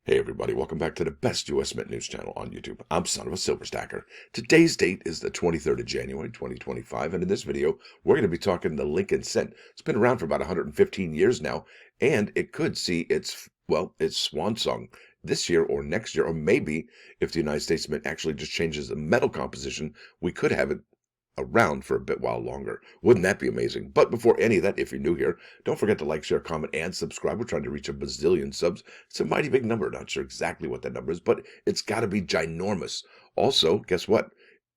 Hey everybody, welcome back to the best U.S. Mint news channel on YouTube. I'm Son of a Silver Stacker. Today's date is the 23rd of January, 2025, and in this video, we're going to be talking the Lincoln cent. It's been around for about 115 years now, and it could see its swan song this year or next year, or maybe if the United States Mint actually just changes the metal composition, we could have it around for a bit while longer. Wouldn't that be amazing? But before any of that, if you're new here, don't forget to like, share, comment, and subscribe. We're trying to reach a bazillion subs. It's a mighty big number. Not sure exactly what that number is, but it's got to be ginormous. Also, guess what?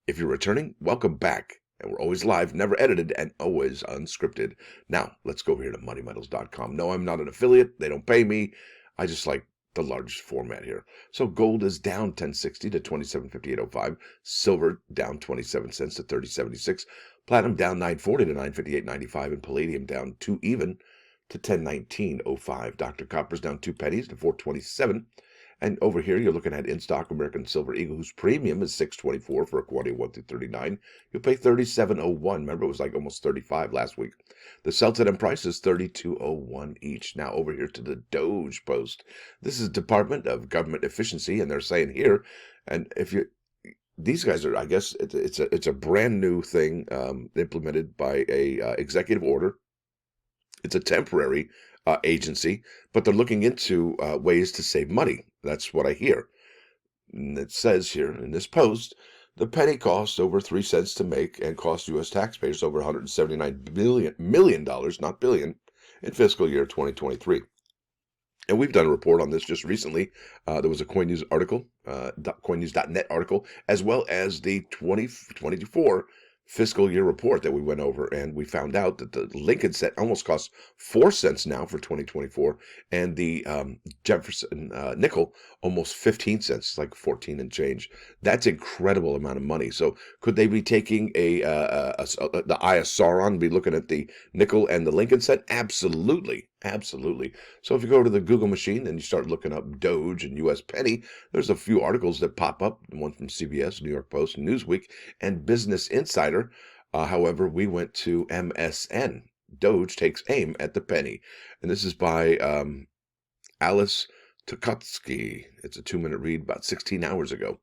If you're returning, welcome back. And we're always live, never edited, and always unscripted. Now, let's go over here to moneymetals.com. No, I'm not an affiliate. They don't pay me. I just like the large format here. So gold is down 1060 to 2758.05. Silver down 27 cents to 30.76. Platinum down 940 to 958.95. And palladium down 2 even to 1019.05. Dr. Copper's down 2 pennies to 427. And over here, you're looking at in stock American Silver Eagle, whose premium is $6.24 for a quantity of 1 through 39. You'll pay $37.01. Remember, it was like almost $35 last week. The Celtic and price is $32.01 each. Now over here to the DOGE post. This is Department of Government Efficiency, and they're saying here, and if you, these guys are, I guess, it's a brand new thing implemented by a executive order. It's a temporary agency, but they're looking into ways to save money. That's what I hear. And it says here in this post, the penny costs over 3 cents to make and cost U.S. taxpayers over $179 million, not billion, in fiscal year 2023. And we've done a report on this just recently. There was a CoinNews article, CoinNews.net article, as well as the 2024 fiscal year report that we went over, and we found out that the Lincoln cent almost costs 4 cents now for 2024, and the Jefferson nickel almost 15 cents, like 14 and change. That's incredible amount of money. So could they be taking the Eye of Sauron, be looking at the nickel and the Lincoln cent? Absolutely. Absolutely. So if you go to the Google machine and you start looking up Doge and U.S. penny, there's a few articles that pop up, one from CBS, New York Post, Newsweek, and Business Insider. However, we went to MSN. Doge takes aim at the penny. And this is by Alice Tukotsky. It's a 2-minute read about 16 hours ago.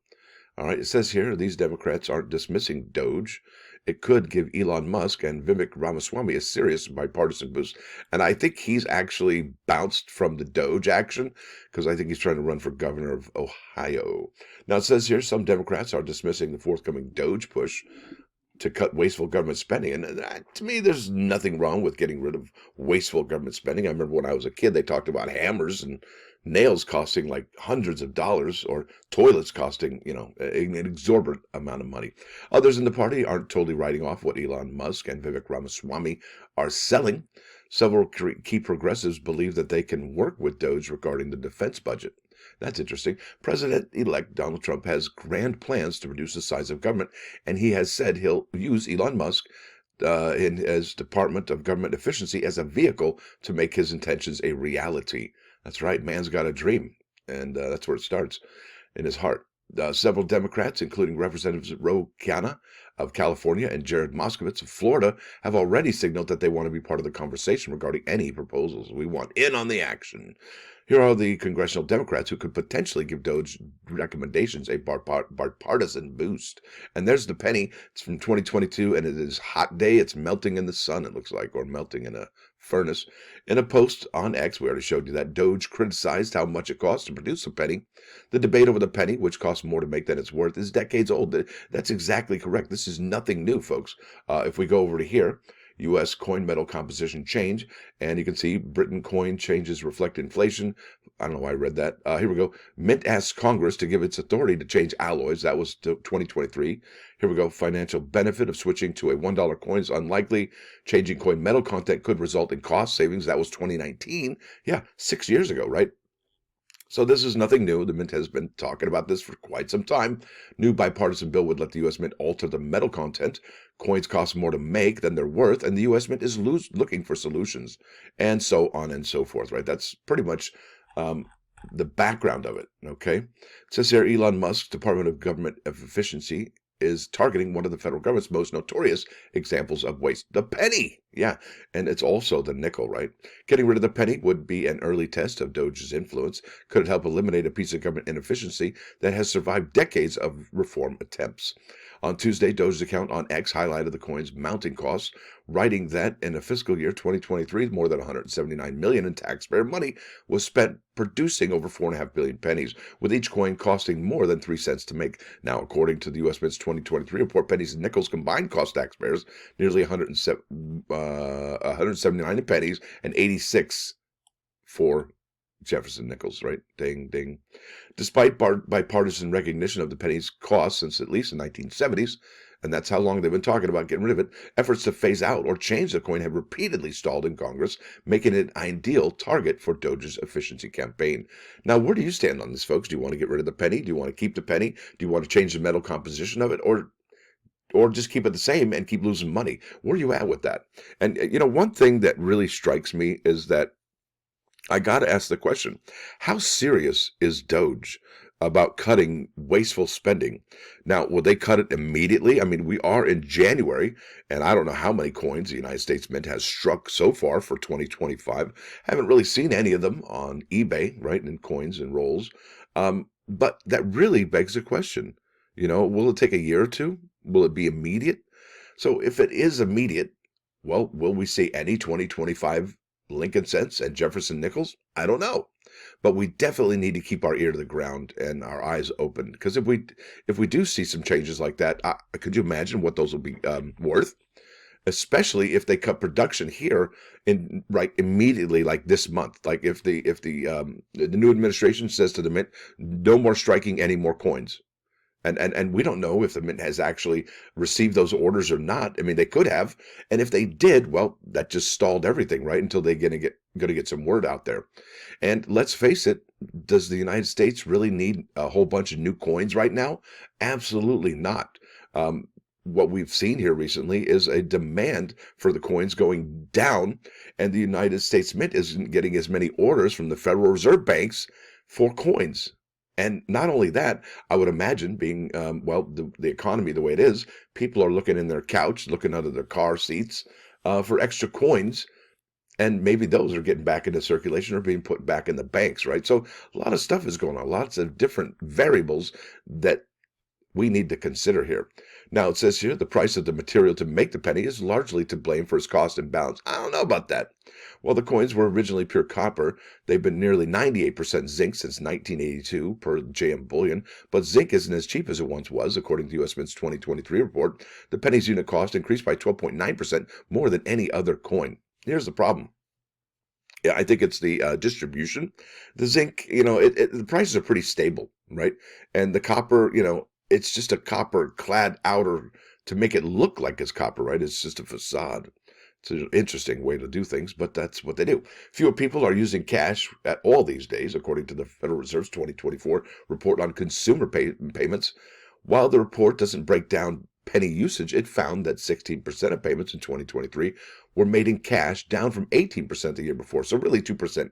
All right, it says here, these Democrats aren't dismissing Doge. It could give Elon Musk and Vivek Ramaswamy a serious bipartisan boost. And I think he's actually bounced from the Doge action because I think he's trying to run for governor of Ohio. Now, it says here, some Democrats are dismissing the forthcoming Doge push to cut wasteful government spending. And to me, there's nothing wrong with getting rid of wasteful government spending. I remember when I was a kid, they talked about hammers and nails costing like hundreds of dollars, or toilets costing, an exorbitant amount of money. Others in the party aren't totally writing off what Elon Musk and Vivek Ramaswamy are selling. Several key progressives believe that they can work with Doge regarding the defense budget. That's interesting. President-elect Donald Trump has grand plans to reduce the size of government, and he has said he'll use Elon Musk in his Department of Government Efficiency as a vehicle to make his intentions a reality. That's right, man's got a dream, and that's where it starts, in his heart. Several Democrats, including Representatives Ro Khanna of California and Jared Moskowitz of Florida, have already signaled that they want to be part of the conversation regarding any proposals. We want in on the action. Here are the congressional Democrats who could potentially give Doge recommendations a bipartisan boost. And there's the penny. It's from 2022, and it is hot day. It's melting in the sun, it looks like, or melting in a furnace. In a post on X, we already showed you that Doge criticized how much it costs to produce a penny. The debate over the penny, which costs more to make than it's worth, is decades old. That's exactly correct. This is nothing new, folks. If we go over to here, U.S. coin metal composition change, and you can see Britain coin changes reflect inflation. I don't know why I read that. Here we go. Mint asks Congress to give its authority to change alloys. That was 2023. Here we go. Financial benefit of switching to a $1 coin is unlikely. Changing coin metal content could result in cost savings. That was 2019. Yeah, 6 years ago, right? So this is nothing new. The Mint has been talking about this for quite some time. New bipartisan bill would let the U.S. Mint alter the metal content. Coins cost more to make than they're worth, and the U.S. Mint is looking for solutions, and so on and so forth, right? That's pretty much the background of it, okay? It says here, Elon Musk's Department of Government Efficiency is targeting one of the federal government's most notorious examples of waste, the penny. Yeah, and it's also the nickel, right? Getting rid of the penny would be an early test of DOGE's influence. Could it help eliminate a piece of government inefficiency that has survived decades of reform attempts? On Tuesday, DOGE's account on X highlighted the coin's mounting costs, writing that in the fiscal year 2023, more than 179 million in taxpayer money was spent producing over 4.5 billion pennies, with each coin costing more than 3 cents to make. Now, according to the U.S. Mint's 2023 report, pennies and nickels combined cost taxpayers nearly 179 in pennies and 86 for Jefferson nickels, right? Ding, ding. Despite bipartisan recognition of the penny's cost since at least the 1970s, and that's how long they've been talking about getting rid of it, efforts to phase out or change the coin have repeatedly stalled in Congress, making it an ideal target for DOGE's efficiency campaign. Now, where do you stand on this, folks? Do you want to get rid of the penny? Do you want to keep the penny? Do you want to change the metal composition of it? Or just keep it the same and keep losing money? Where are you at with that? And, one thing that really strikes me is that I got to ask the question, how serious is DOGE about cutting wasteful spending? Now, will they cut it immediately? I mean, we are in January, and I don't know how many coins the United States Mint has struck so far for 2025. Haven't really seen any of them on eBay, right, in coins and rolls. But that really begs the question, will it take a year or two? Will it be immediate? So if it is immediate, well, will we see any 2025 Lincoln cents and Jefferson nickels? I don't know. But we definitely need to keep our ear to the ground and our eyes open, because if we do see some changes like that, could you imagine what those will be worth? Especially if they cut production here in right immediately, like this month. Like if the new administration says to the Mint, no more striking any more coins. And we don't know if the Mint has actually received those orders or not. I mean, they could have, and if they did, well, that just stalled everything, right? Until they're going to get some word out there. And let's face it, does the United States really need a whole bunch of new coins right now? Absolutely not. What we've seen here recently is a demand for the coins going down, and the United States Mint isn't getting as many orders from the Federal Reserve banks for coins. And not only that, I would imagine being, the economy the way it is, people are looking in their couch, looking under their car seats for extra coins, and maybe those are getting back into circulation or being put back in the banks, right? So a lot of stuff is going on, lots of different variables that we need to consider here. Now, it says here the price of the material to make the penny is largely to blame for its cost and balance. I don't know about that. Well, the coins were originally pure copper. They've been nearly 98% zinc since 1982 per JM Bullion, but zinc isn't as cheap as it once was, according to U.S. Mint's 2023 report. The penny's unit cost increased by 12.9% more than any other coin. Here's the problem. Yeah, I think it's the distribution. The zinc, the prices are pretty stable, right? And the copper, it's just a copper-clad outer to make it look like it's copper, right? It's just a facade. It's an interesting way to do things, but that's what they do. Fewer people are using cash at all these days, according to the Federal Reserve's 2024 report on consumer payments. While the report doesn't break down penny usage, it found that 16% of payments in 2023 were made in cash, down from 18% the year before. So really 2%.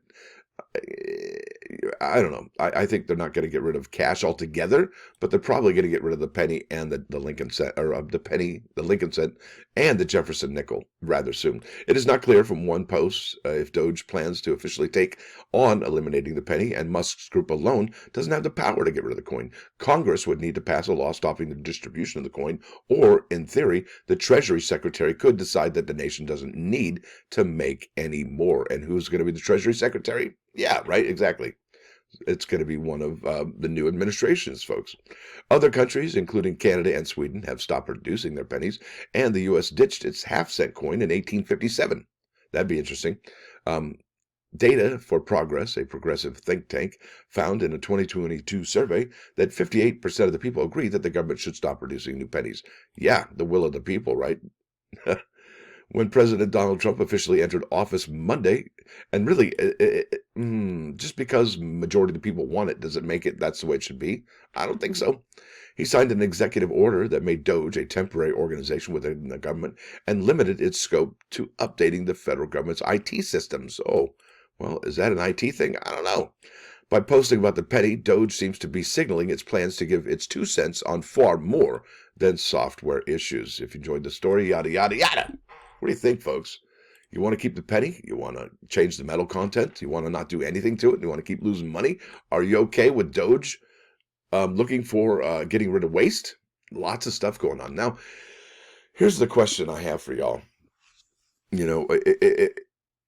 I don't know. I think they're not going to get rid of cash altogether, but they're probably going to get rid of the penny and the Lincoln cent, or the penny, the Lincoln cent, and the Jefferson nickel rather soon. It is not clear from one post if DOGE plans to officially take on eliminating the penny, and MUSK's group alone doesn't have the power to get rid of the coin. Congress would need to pass a law stopping the distribution of the coin, or, in theory, the Treasury Secretary could decide that the nation doesn't need to make any more. And who's going to be the Treasury Secretary? Yeah, right, exactly. It's going to be one of the new administrations, folks. Other countries, including Canada and Sweden, have stopped producing their pennies, and the U.S. ditched its half-cent coin in 1857. That'd be interesting. Data for Progress, a progressive think tank, found in a 2022 survey that 58% of the people agree that the government should stop producing new pennies. Yeah, the will of the people, right? When President Donald Trump officially entered office Monday, and really, just because majority of the people want it, does it make it that's the way it should be? I don't think so. He signed an executive order that made DOGE a temporary organization within the government and limited its scope to updating the federal government's IT systems. Oh, well, is that an IT thing? I don't know. By posting about the penny, DOGE seems to be signaling its plans to give its 2 cents on far more than software issues. If you enjoyed the story, yada, yada, yada. What do you think, folks? You want to keep the penny? You want to change the metal content? You want to not do anything to it? You want to keep losing money? Are you okay with DOGE looking for getting rid of waste? Lots of stuff going on. Now, here's the question I have for y'all. You know,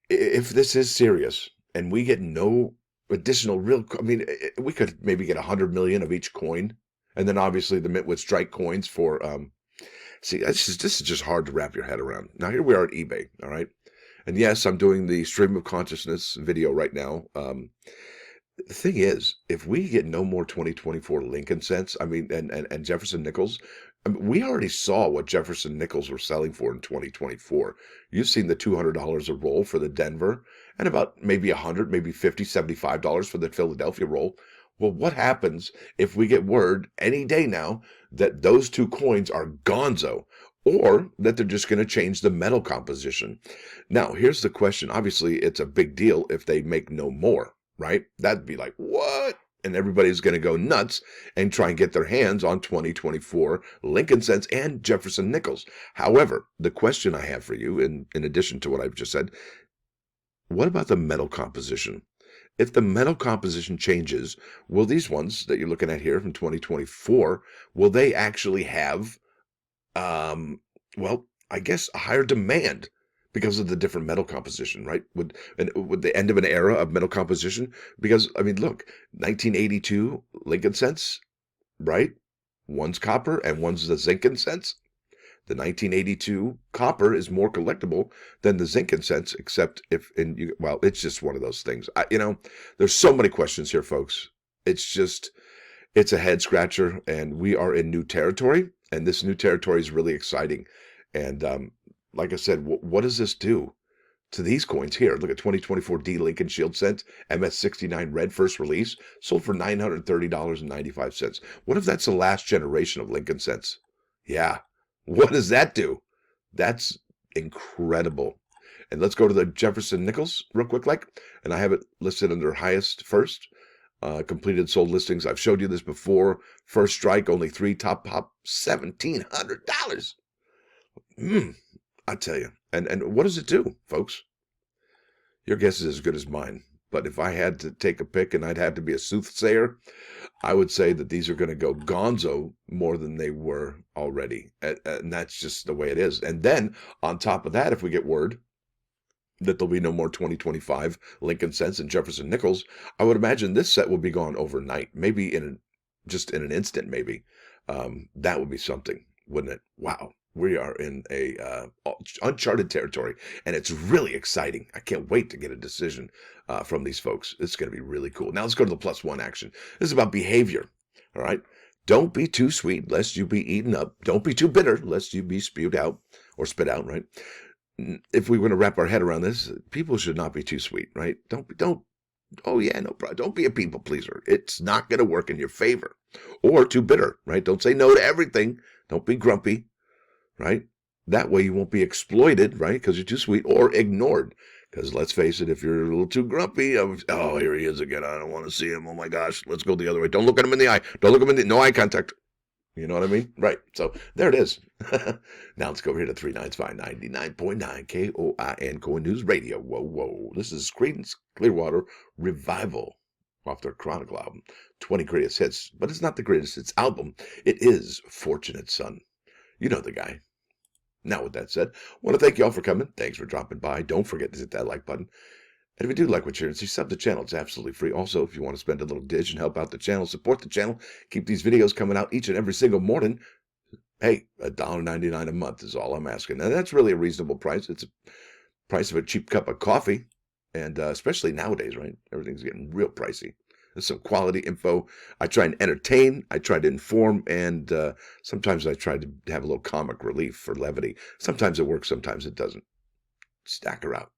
if this is serious and we get no additional real, I mean, we could maybe get 100 million of each coin. And then obviously the mint would strike coins for, see, this is just hard to wrap your head around. Now, here we are at eBay, all right? And yes, I'm doing the stream of consciousness video right now. The thing is, if we get no more 2024 Lincoln cents, I mean, and Jefferson nickels, I mean, we already saw what Jefferson nickels were selling for in 2024. You've seen the $200 a roll for the Denver and about maybe 100, maybe 50, $75 for the Philadelphia roll. Well, what happens if we get word any day now that those two coins are gonzo, or that they're just going to change the metal composition? Now, here's the question. Obviously, it's a big deal if they make no more, right? That'd be like, what? And everybody's going to go nuts and try and get their hands on 2024 Lincoln cents and Jefferson nickels. However, the question I have for you, in addition to what I've just said, what about the metal composition? If the metal composition changes, will these ones that you're looking at here from 2024, will they actually have, well, I guess a higher demand because of the different metal composition, right? Would the end of an era of metal composition? Because, I mean, look, 1982 Lincoln cents, right? One's copper and one's the Zinc cents. The 1982 copper is more collectible than the zinc cents, except if, well, it's just one of those things. You know, there's so many questions here, folks. It's a head scratcher, and we are in new territory, and this new territory is really exciting. And like I said, what does this do to these coins here? Look at 2024 D Lincoln Shield cent, MS69 red first release, sold for $930.95. What if that's the last generation of Lincoln cents? Yeah. What does that do? That's incredible. And let's go to the Jefferson nickels real quick, and I have it listed under highest first. Completed sold listings. I've showed you this before. First strike, only 3, top pop, $1,700. I tell you. And what does it do, folks? Your guess is as good as mine. But if I had to take a pick and I'd have to be a soothsayer, I would say that these are going to go gonzo more than they were already. And that's just the way it is. And then on top of that, if we get word that there'll be no more 2025 Lincoln cents and Jefferson nickels, I would imagine this set will be gone overnight, maybe just in an instant, maybe. That would be something, wouldn't it? Wow. We are in a uncharted territory, and it's really exciting. I can't wait to get a decision from these folks. It's going to be really cool. Now let's go to the +1 action. This is about behavior, all right? Don't be too sweet, lest you be eaten up. Don't be too bitter, lest you be spewed out or spit out, right? If we were to wrap our head around this, people should not be too sweet, right? Oh yeah, no problem. Don't be a people pleaser. It's not going to work in your favor. Or too bitter, right? Don't say no to everything. Don't be grumpy. Right? That way you won't be exploited, right? Because you're too sweet, or ignored. Because let's face it, if you're a little too grumpy, oh, here he is again. I don't want to see him. Oh my gosh, let's go the other way. Don't look at him in the eye. Don't look him in the, no eye contact. You know what I mean? Right. So there it is. Now let's go over here to 395 99.9 KOIN Coin News Radio. Whoa. This is Creedence Clearwater Revival off their Chronicle album. 20 greatest hits. But it's not the greatest hits album. It is Fortunate Son. You know the guy. Now, with that said, I want to thank you all for coming. Thanks for dropping by. Don't forget to hit that like button. And if you do like what you're hearing, sub the channel. It's absolutely free. Also, if you want to spend a little dish and help out the channel, support the channel, keep these videos coming out each and every single morning, hey, $1.99 a month is all I'm asking. And that's really a reasonable price. It's a price of a cheap cup of coffee. And especially nowadays, right? Everything's getting real pricey. There's some quality info. I try and entertain. I try to inform. And sometimes I try to have a little comic relief for levity. Sometimes it works. Sometimes it doesn't. Stacker out.